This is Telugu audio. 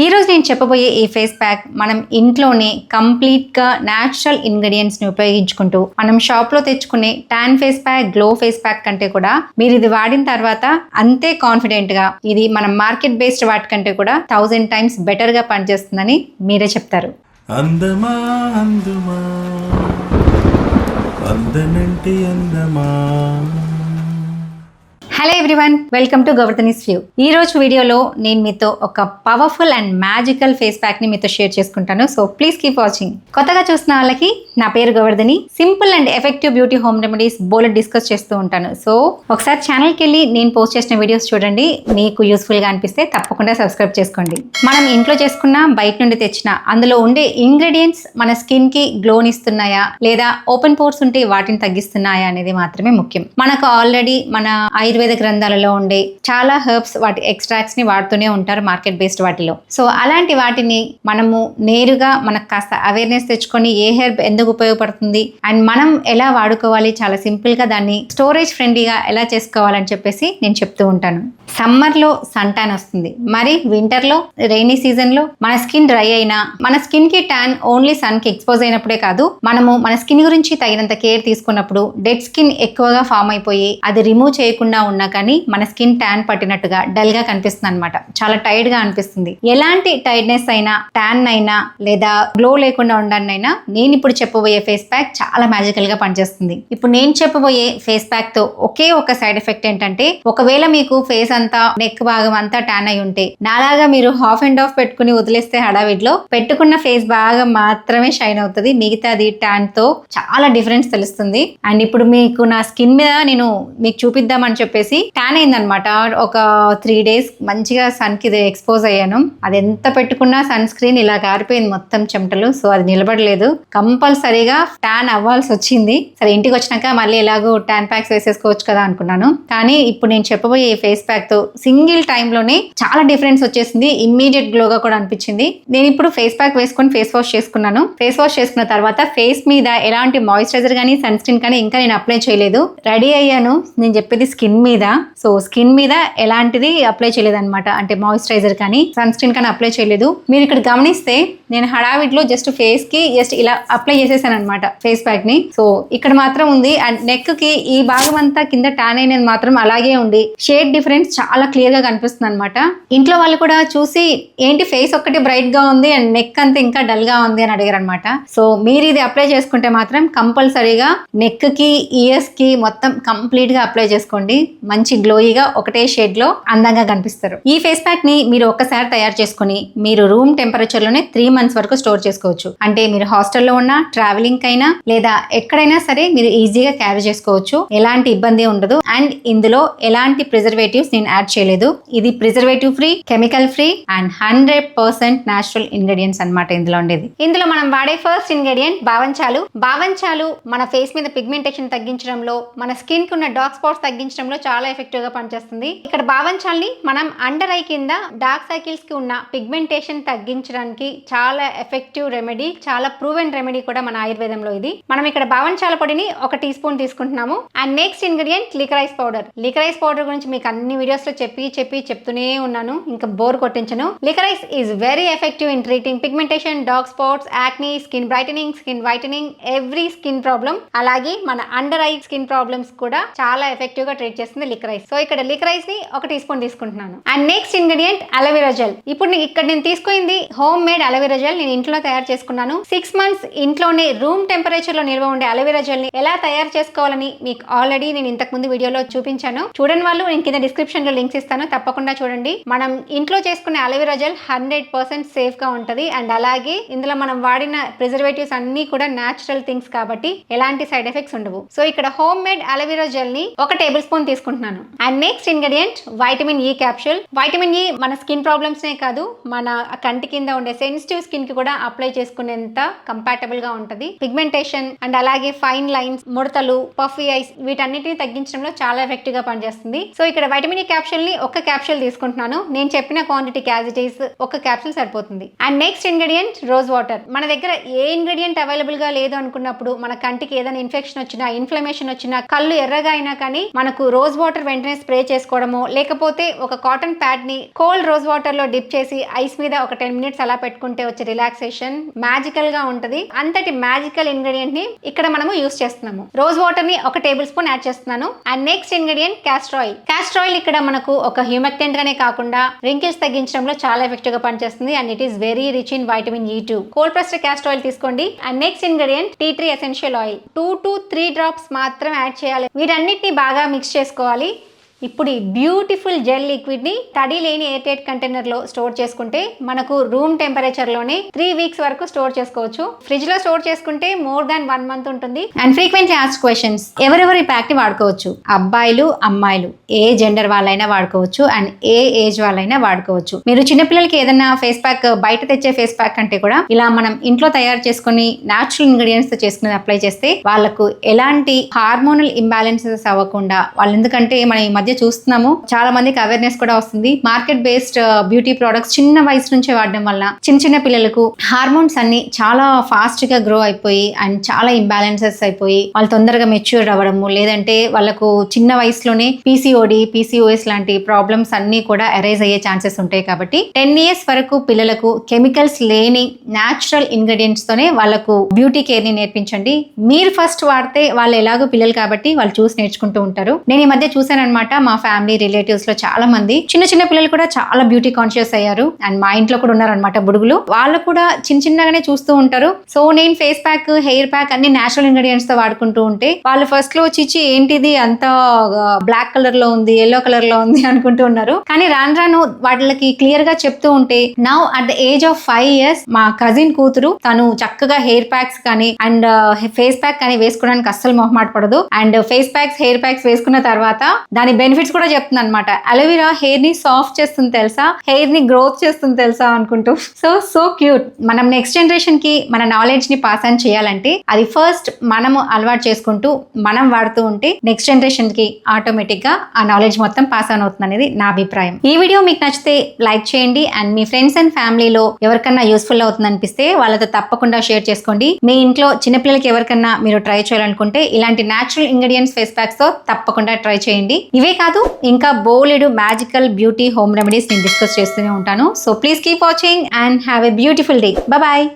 ఈ రోజు నేను చెప్పబోయే ఈ ఫేస్ ప్యాక్ మనం ఇంట్లోనే కంప్లీట్గా న్యాచురల్ ఇంగ్రీడియంట్స్ని ఉపయోగించుకుంటూ మనం షాప్లో తెచ్చుకునే tan face pack, glow face pack కంటే కూడా మీరు ఇది వాడిన తర్వాత అంతే కాన్ఫిడెంట్గా ఇది మనం మార్కెట్ బేస్డ్ వాటి కంటే కూడా 1000 times బెటర్గా పనిచేస్తుందని మీరే చెప్తారు. అందమా అందుమా అందనంటి అందమా. Hello everyone, welcome to Govardhani's view. ఈ రోజు వీడియోలో నేను మీతో ఒక powerful and magical face pack ని మీతో షేర్ చేసుకుంటాను. So please keep watching. కొత్తగా చూసిన వాళ్ళకి నా పేరు Govardhani. Simple and effective beauty home remedies బోలెడ్ డిస్కస్ చేస్తూ ఉంటాను. సో ఒకసారి ఛానల్కి వెళ్ళి నేను పోస్ట్ చేసిన వీడియోస్ చూడండి. మీకు యూస్ఫుల్ గా అనిపిస్తే తప్పకుండా సబ్స్క్రైబ్ చేసుకోండి. మనం ఇంట్లో చేసుకున్న, బయట నుండి తెచ్చిన, అందులో ఉండే ఇంగ్రీడియంట్స్ మన స్కిన్ కి గ్లోని ఇస్తున్నాయా లేదా ఓపెన్ పోర్స్ ఉంటే వాటిని తగ్గిస్తున్నాయా అనేది మాత్రమే ముఖ్యం. మనకు ఆల్రెడీ మన ఆయుర్వేద గ్రంథాలలో ఉండే చాలా హెర్బ్స్, వాటి ఎక్స్ట్రాక్ట్స్ ని వాడుతూనే ఉంటారు మార్కెట్ బేస్డ్ వాటిలో. సో అలాంటి వాటిని మనము నేరుగా మనకు కాస్త అవేర్నెస్ తెచ్చుకొని ఏ హెర్బ్ ఎందుకు ఉపయోగపడుతుంది అండ్ మనం ఎలా వాడుకోవాలి, చాలా సింపుల్ గా దాన్ని స్టోరేజ్ ఫ్రెండ్లీగా ఎలా చేసుకోవాలని చెప్పేసి నేను చెప్తూ ఉంటాను. సమ్మర్లో సన్ ట్యాన్ వస్తుంది, మరి వింటర్లో రైనీ సీజన్లో మన స్కిన్ డ్రై అయినా, మన స్కిన్ కి ట్యాన్ ఓన్లీ సన్ కి ఎక్స్పోజ్ అయినప్పుడే కాదు, మనము మన స్కిన్ గురించి తగినంత కేర్ తీసుకున్నప్పుడు డెడ్ స్కిన్ ఎక్కువగా ఫామ్ అయిపోయి అది రిమూవ్ చేయకుండా ఉన్నా కానీ మన స్కిన్ ట్యాన్ పట్టినట్టుగా డల్ గా కనిపిస్తుంది అనమాట. చాలా టైర్డ్ గా అనిపిస్తుంది. ఎలాంటి టైర్డ్నెస్ అయినా, ట్యాన్ అయినా లేదా గ్లో లేకుండా ఉండడాన్నైనా నేను ఇప్పుడు చెప్పబోయే ఫేస్ ప్యాక్ చాలా మ్యాజికల్ గా పనిచేస్తుంది. ఇప్పుడు నేను చెప్పబోయే ఫేస్ ప్యాక్ తో ఒకే ఒక సైడ్ ఎఫెక్ట్ ఏంటంటే, ఒకవేళ మీకు ఫేస్ అంతా, నెక్ భాగం అంతా ట్యాన్ అయి ఉంటే, నాలాగా మీరు హాఫ్ అండ్ హాఫ్ పెట్టుకుని వదిలేస్తే హడావిడిలో పెట్టుకున్న ఫేస్ బాగా మాత్రమే షైన్ అవుతుంది, మిగతాది ట్యాన్ తో చాలా డిఫరెన్స్ తెలుస్తుంది. అండ్ ఇప్పుడు మీకు నా స్కిన్ మీద నేను మీకు చూపిద్దామని చెప్పేసి ట్యాన్ అయిందనమాట. ఒక 3 days మంచిగా సన్ కి ఎక్స్పోజ్ అయ్యాను. అది ఎంత పెట్టుకున్నా సన్ స్క్రీన్ ఇలా గారిపోయింది మొత్తం చెమటలు. సో అది నిలబడలేదు, కంపల్సరీగా ట్యాన్ అవ్వాల్సి వచ్చింది. సరే ఇంటికి వచ్చినాక మళ్ళీ ఎలాగో ట్యాన్ ప్యాక్స్ వేసేసుకోవచ్చు కదా అనుకున్నాను. కానీ ఇప్పుడు నేను చెప్పబోయే ఈ ఫేస్ ప్యాక్ తో సింగిల్ టైమ్ లోనే చాలా డిఫరెన్స్ వచ్చేసింది. ఇమ్మీడియట్ గ్లోగా కూడా అనిపించింది. నేను ఇప్పుడు ఫేస్ ప్యాక్ వేసుకొని ఫేస్ వాష్ చేసుకున్నాను. ఫేస్ వాష్ చేసుకున్న తర్వాత ఫేస్ మీద ఎలాంటి మాయిశ్చరైజర్ కానీ సన్ స్క్రీన్ కానీ ఇంకా నేను అప్లై చేయలేదు. రెడీ అయ్యాను. నేను చెప్పేది స్కిన్ మీద. సో స్కిన్ మీద ఎలాంటిది అప్లై చేయలేదు అనమాట. అంటే మాయిశ్చరైజర్ కానీ సన్ స్క్రీన్ కానీ అప్లై చేయలేదు. మీరు ఇక్కడ గమనిస్తే నేను హడావిడిలో జస్ట్ ఫేస్ కి జస్ట్ ఇలా అప్లై చేసేసాను అనమాట ఫేస్ ప్యాక్ ని. సో ఇక్కడ మాత్రం ఉంది. అండ్ నెక్ కి ఈ భాగం అంతా కింద ట్యాన్ అయినది మాత్రం అలాగే ఉంది. షేడ్ డిఫరెన్స్ చాలా క్లియర్ గా కనిపిస్తుంది అనమాట. ఇంట్లో వాళ్ళు కూడా చూసి ఏంటి ఫేస్ ఒక్కటి బ్రైట్ గా ఉంది అండ్ నెక్ అంతా ఇంకా డల్ గా ఉంది అని అడిగారు అనమాట. సో మీరు ఇది అప్లై చేసుకుంటే మాత్రం కంపల్సరీగా నెక్ కి, ఇయర్స్ కి మొత్తం కంప్లీట్ గా అప్లై చేసుకోండి. మంచి గ్లోయిగా ఒకటే షేడ్ లో అందంగా కనిపిస్తారు. ఈ ఫేస్ ప్యాక్ ని మీరు ఒక్కసారి తయారు చేసుకుని మీరు రూమ్ టెంపరేచర్ లోనే 3 months వరకు స్టోర్ చేసుకోవచ్చు. అంటే మీరు హాస్టల్లో ఉన్నా, ట్రావెలింగ్ కైనా లేదా ఎక్కడైనా సరే మీరు ఈజీగా క్యారీ చేసుకోవచ్చు. ఎలాంటి ఇబ్బంది ఉండదు. అండ్ ఇందులో ఎలాంటి ప్రిజర్వేటివ్స్ నేను యాడ్ చేయలేదు. ఇది preservative free, chemical free and 100% natural ingredients అనమాట ఇందులో ఉండేది. ఇందులో మనం వాడే ఫస్ట్ ఇంగ్రీడియంట్ బావంచాలు. బావంచాలు మన ఫేస్ మీద పిగ్మెంటేషన్ తగ్గించడంలో, మన స్కిన్ కి ఉన్న డార్క్ స్పాట్స్ తగ్గించడంలో చాలా ఎఫెక్టివ్ గా పనిచేస్తుంది. ఇక్కడ బావంచాల్ని మనం అండర్ ఐ కింద డార్క్ సర్కిల్స్ కి ఉన్న పిగ్మెంటేషన్ తగ్గించడానికి చాలా ఎఫెక్టివ్ రెమెడీ, చాలా ప్రూవెన్ రెమెడీ కూడా మన ఆయుర్వేదంలో ఇది. మనం ఇక్కడ బావంచాల పొడిని 1 teaspoon తీసుకుంటున్నాము. And next ingredient licorice powder. Licorice powder గురించి మీకు అన్ని వీడియోస్ లో చెప్తూనే ఉన్నాను, ఇంకా బోర్ కొట్టించను. Licorice is very effective in treating pigmentation, dark spots, acne, skin brightening, skin whitening, every skin problem. అలాగే మన అండర్ ఐ స్కిన్ ప్రాబ్లమ్స్ కూడా చాలా ఎఫెక్టివ్ గా ట్రీట్ చేస్తుంది లికరైస్. సో ఇక్కడ లికరైస్ ని 1 teaspoon తీసుకుంటున్నాను. And next ingredient aloe vera gel. ఇప్పుడు ఇక్కడ నేను తీసుకుంది హోమ్ మేడ్ అలోవెరా జెల్. నేను ఇంట్లో తయారు చేసుకున్నాను. 6 months ఇంట్లోనే రూమ్ టెంపరేచర్ లో నిల్వ ఉండే అలోవెరా జెల్ ని ఎలా తయారు చేసుకోవాలని మీకు ఆల్రెడీ నేను ఇంతకు ముందు వీడియోలో చూపించాను. చూడని వాళ్ళు నేను కింద డిస్క్రిప్షన్ లో లింక్స్ ఇస్తాను, తప్పకుండా చూడండి. మనం ఇంట్లో చేసుకునే అలోవెరా జెల్ 100% సేఫ్ గా ఉంటది. అండ్ అలాగే ఇందులో మనం వాడిన ప్రిజర్వేటివ్స్ అన్ని కూడా న్యాచురల్ థింగ్స్ కాబట్టి ఎలాంటి సైడ్ ఎఫెక్ట్స్ ఉండవు. సో ఇక్కడ హోమ్ మేడ్ అలోవెరా జెల్ ని 1 tablespoon తీసుకుంటున్నాను. And next ingredient vitamin E capsule. Vitamin E మన స్కిన్ ప్రాబ్లమ్స్ నే కాదు, మన కంటి కింద ఉండే సెన్సిటివ్ స్కిన్ కి కూడా అప్లై చేసుకునేంత కంపాటబుల్ గా ఉంటది. పిగ్మెంటేషన్ అండ్ అలాగే ఫైన్ లైన్స్, ముడతలు, పఫీ ఐస్ వీటన్నిటిని తగ్గించడంలో చాలా ఎఫెక్టివ్ గా పనిచేస్తుంది. సో ఇక్కడ వైటమిన్ ఈ క్యాప్సూల్ ని ఒక క్యాప్సూల్ తీసుకుంటున్నాను. నేను చెప్పిన క్వాంటిటీ క్యాజిటీస్ ఒక క్యాప్సూల్ సరిపోతుంది. And next ingredient rose water. మన దగ్గర ఏ ఇంగ్రీడియంట్ అవైలబుల్ గా లేదు అనుకున్నప్పుడు, మన కంటికి ఏదైనా ఇన్ఫెక్షన్ వచ్చినా, ఇన్ఫ్లమేషన్ వచ్చినా, కళ్ళు ఎర్రగా అయినా కానీ మనకు రోజ్ వాటర్ వెంటనే స్ప్రే చేసుకోవడము, లేకపోతే ఒక కాటన్ ప్యాడ్ ని కోల్డ్ రోజ్ వాటర్ లో డిప్ చేసి ఐస్ మీద ఒక 10 మినిట్స్ అలా పెట్టుకుంటే వచ్చే రిలాక్సేషన్ మ్యాజికల్ గా ఉంటది. అంతటి మ్యాజికల్ ఇంగ్రీడియంట్ ని ఇక్కడ మనము యూస్ చేస్తున్నాము. రోజ్ వాటర్ ని ఒక టేబుల్ స్పూన్ యాడ్ చేస్తున్నాను. And next ingredient castor oil. Castor oil ఇక్కడ మనకు ఒక హ్యూమెక్టెంట్ గానే కాకుండా రింకిల్స్ తగ్గించడంలో చాలా ఎఫెక్టివ్ గా పనిచేస్తుంది. And it is very rich in vitamin E2. Cold pressed castor oil తీసుకోండి. And next ingredient tea tree essential oil. 2 to 3 drops మాత్రం యాడ్ చేయాలి. వీటన్నిటిని బాగా మిక్స్ చేసుకోవాలి. ఇప్పుడు ఈ బ్యూటిఫుల్ జెల్ లిక్విడ్ ని తడి లేని ఎయిర్ టైట్ కంటైనర్ లో స్టోర్ చేసుకుంటే మనకు రూమ్ టెంపరేచర్ లోనే 3 వీక్స్ వరకు స్టోర్ చేసుకోవచ్చు. ఫ్రిడ్జ్ లో స్టోర్ చేసుకుంటే మోర్ దాన్ 1 మంత్ ఉంటుంది. అండ్ ఫ్రీక్వెంట్లీ ఆస్క్డ్ క్వశ్చన్స్, ఎవరెవరు ఈ ప్యాక్ ని వాడుకోవచ్చు? అబ్బాయిలు, అమ్మాయిలు, ఏ జెండర్ వాళ్ళైనా వాడుకోవచ్చు అండ్ ఏ ఏజ్ వాళ్ళైనా వాడుకోవచ్చు. మీరు చిన్నపిల్లలకి ఏదైనా ఫేస్ ప్యాక్ బయట తెచ్చే ఫేస్ ప్యాక్ అంటే కూడా ఇలా మనం ఇంట్లో తయారు చేసుకుని న్యాచురల్ ఇంగ్రీడియంట్స్ తో చేసుకుని అప్లై చేస్తే వాళ్ళకు ఎలాంటి హార్మోనల్ ఇంబ్యాలెన్సెస్ అవ్వకుండా వాళ్ళు, ఎందుకంటే మనం ఈ మధ్య చూస్తున్నాము చాలా మందికి అవేర్నెస్ కూడా వస్తుంది. మార్కెట్ బేస్డ్ బ్యూటీ ప్రొడక్ట్స్ చిన్న వయసు నుంచే వాడడం వల్ల చిన్న పిల్లలకు హార్మోన్స్ అన్ని చాలా ఫాస్ట్ గా గ్రో అయిపోయి అండ్ చాలా ఇంబ్యాలెన్సెస్ అయిపోయి వాళ్ళు తొందరగా మెచ్యూర్ అవ్వడము, లేదంటే వాళ్ళకు చిన్న వయసులోనే PCOD, PCOS లాంటి ప్రాబ్లమ్స్ అన్ని కూడా అరైజ్ అయ్యే ఛాన్సెస్ ఉంటాయి. కాబట్టి 10 ఇయర్స్ వరకు పిల్లలకు కెమికల్స్ లేని న్యాచురల్ ఇంగ్రీడియంట్స్ తోనే వాళ్ళకు బ్యూటీ కేర్ ని నేర్పించండి. మీరు ఫస్ట్ వాడితే వాళ్ళు ఎలాగో పిల్లలు కాబట్టి వాళ్ళు చూసి నేర్చుకుంటూ ఉంటారు. నేను ఈ మధ్య చూసాను అనమాట, మా ఫ్యామిలీ రిలేటివ్స్ లో చాలా మంది చిన్న పిల్లలు కూడా చాలా బ్యూటీ కాన్షియస్ అయ్యారు. అండ్ మా ఇంట్లో కూడా ఉన్నారనమాట బుడుగులు. వాళ్ళు కూడా చిన్నగానే చూస్తూ ఉంటారు. సో నేను ఫేస్ ప్యాక్, హెయిర్ ప్యాక్ అన్ని నేచురల్ ఇంగ్రీడియంట్స్ తో వాడుకుంటూ ఉంటే వాళ్ళు ఫస్ట్ లో చిచ్చి ఏంటిది అంత బ్లాక్ కలర్ లో ఉంది, ఎల్లో కలర్ లో ఉంది అనుకుంటూ ఉన్నారు. కానీ రాను వాళ్ళకి క్లియర్ గా చెప్తూ ఉంటే now at the age of 5 years మా కజిన్ కూతురు తను చక్కగా హెయిర్ ప్యాక్స్ కానీ అండ్ ఫేస్ ప్యాక్ కానీ వేసుకోవడానికి అస్సలు మొహమాట పడదు. And face packs, hair packs వేసుకున్న తర్వాత దాని బెనిఫిట్స్ కూడా చెప్తుంది అనమాట. అలోవెరా హెయిర్ ని సాఫ్ట్ చేస్తుంది తెలుసా, హెయిర్ ని గ్రోత్ చేస్తుంది తెలుసా అనుకుంటూ. So cute. మనం నెక్స్ట్ జనరేషన్ కి మన నాలెడ్జ్ ని పాస్ ఆన్ చేయాలంటే అది ఫస్ట్ మనము అలవాటు చేసుకుంటూ మనం వాడుతూ ఉంటే నెక్స్ట్ జనరేషన్ కి ఆటోమేటిక్ గా ఆ నాలెడ్జ్ మొత్తం పాస్ ఆన్ అవుతుంది అనేది నా అభిప్రాయం. ఈ వీడియో మీకు నచ్చితే లైక్ చేయండి. అండ్ మీ ఫ్రెండ్స్ అండ్ ఫ్యామిలీలో ఎవరికన్నా యూస్ఫుల్ అవుతుంది అనిపిస్తే వాళ్ళతో తప్పకుండా షేర్ చేసుకోండి. మీ ఇంట్లో చిన్నపిల్లలకి ఎవరికన్నా మీరు ట్రై చేయాలనుకుంటే ఇలాంటి న్యాచురల్ ఇంగ్రీడియంట్స్ ఫేస్ ప్యాక్స్ తో తప్పకుండా ట్రై చేయండి. ఇవే కాదు ఇంకా బోలెడు మ్యాజికల్ బ్యూటీ హోమ్ రెమెడీస్ నేను డిస్కస్ చేస్తూనే ఉంటాను. So please keep watching and have a beautiful day. Bye.